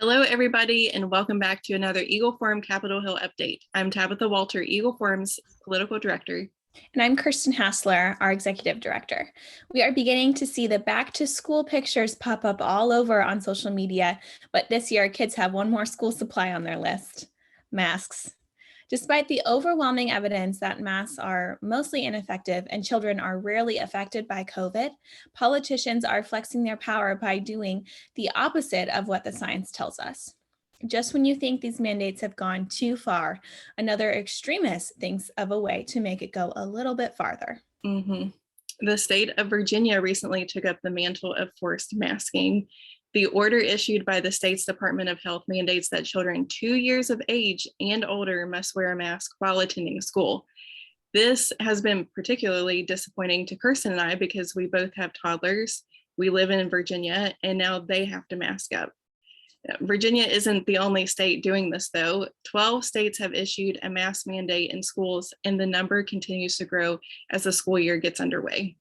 Hello, everybody, and welcome back to another Eagle Forum Capitol Hill update. I'm Tabitha Walter, Eagle Forum's political director. And I'm Kirsten Hassler, our executive director. We are beginning to see the back to school pictures pop up all over on social media, but this year kids have one more school supply on their list: masks. Despite the overwhelming evidence that masks are mostly ineffective and children are rarely affected by COVID, politicians are flexing their power by doing the opposite of what the science tells us. Just when you think these mandates have gone too far, another extremist thinks of a way to make it go a little bit farther. The state of Virginia recently took up the mantle of forced masking. The order issued by the state's Department of Health mandates that children 2 years of age and older must wear a mask while attending school. This has been particularly disappointing to Kirsten and I because we both have toddlers. We live in Virginia, and now they have to mask up. Virginia isn't the only state doing this, though. 12 states have issued a mask mandate in schools, and the number continues to grow as the school year gets underway.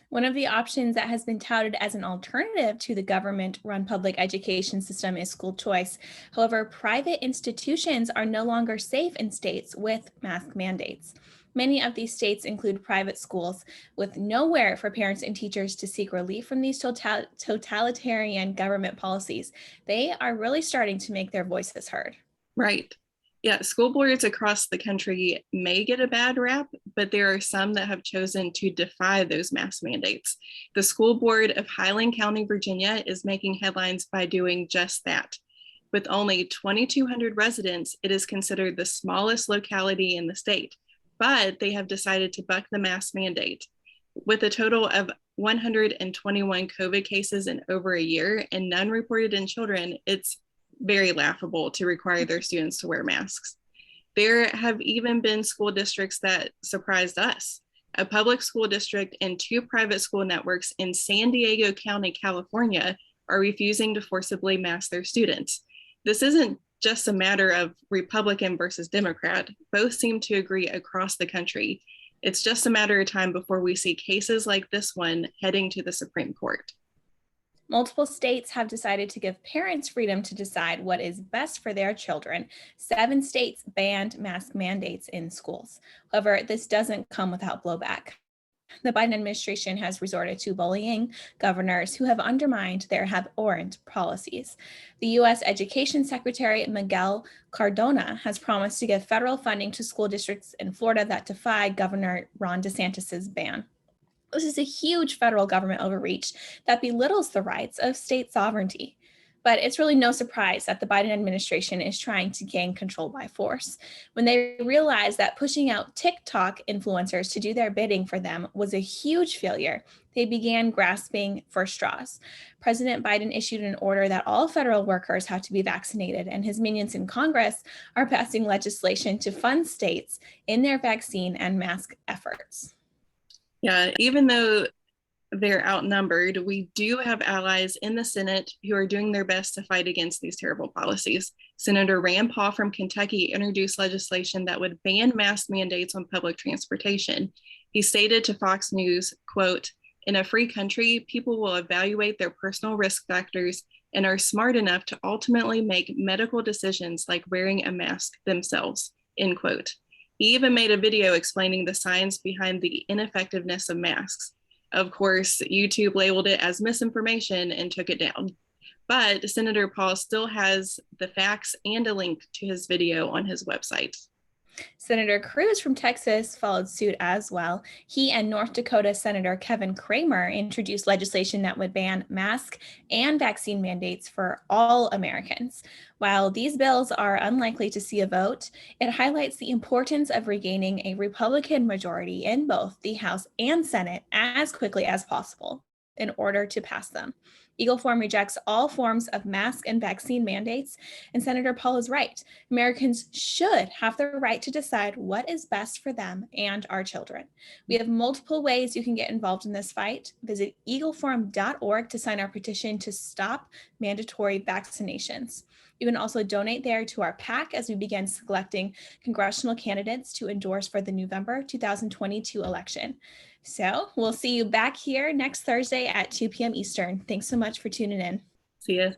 One of the options that has been touted as an alternative to the government-run public education system is school choice. However, private institutions are no longer safe in states with mask mandates. Many of these states include private schools with nowhere for parents and teachers to seek relief from these totalitarian government policies. They are really starting to make their voices heard. Right. Yeah, school boards across the country may get a bad rap, but there are some that have chosen to defy those mask mandates. The school board of Highland County, Virginia, is making headlines by doing just that. With only 2,200 residents, it is considered the smallest locality in the state, but they have decided to buck the mask mandate. With a total of 121 COVID cases in over a year and none reported in children, it's very laughable to require their students to wear masks. There have even been school districts that surprised us. A public school district and 2 private school networks in San Diego County, California, are refusing to forcibly mask their students. This isn't just a matter of Republican versus Democrat. Both seem to agree across the country. It's just a matter of time before we see cases like this one heading to the Supreme Court. Multiple states have decided to give parents freedom to decide what is best for their children. 7 states banned mask mandates in schools. However, this doesn't come without blowback. The Biden administration has resorted to bullying governors who have undermined their abhorrent policies. The U.S. Education Secretary Miguel Cardona has promised to give federal funding to school districts in Florida that defy Governor Ron DeSantis's ban. This is a huge federal government overreach that belittles the rights of state sovereignty. But it's really no surprise that the Biden administration is trying to gain control by force. When they realized that pushing out TikTok influencers to do their bidding for them was a huge failure, they began grasping for straws. President Biden issued an order that all federal workers have to be vaccinated, and his minions in Congress are passing legislation to fund states in their vaccine and mask efforts. Yeah, even though they're outnumbered, we do have allies in the Senate who are doing their best to fight against these terrible policies. Senator Rand Paul from Kentucky introduced legislation that would ban mask mandates on public transportation. He stated to Fox News, quote, "In a free country, people will evaluate their personal risk factors and are smart enough to ultimately make medical decisions like wearing a mask themselves," end quote. He even made a video explaining the science behind the ineffectiveness of masks. Of course, YouTube labeled it as misinformation and took it down. But Senator Paul still has the facts and a link to his video on his website. Senator Cruz from Texas followed suit as well. He and North Dakota Senator Kevin Cramer introduced legislation that would ban mask and vaccine mandates for all Americans. While these bills are unlikely to see a vote, it highlights the importance of regaining a Republican majority in both the House and Senate as quickly as possible in order to pass them. Eagle Forum rejects all forms of mask and vaccine mandates, and Senator Paul is right. Americans should have the right to decide what is best for them and our children. We have multiple ways you can get involved in this fight. Visit eagleforum.org to sign our petition to stop mandatory vaccinations. You can also donate there to our PAC as we begin selecting congressional candidates to endorse for the November 2022 election. So we'll see you back here next Thursday at 2 p.m. Eastern. Thanks so much for tuning in. See ya.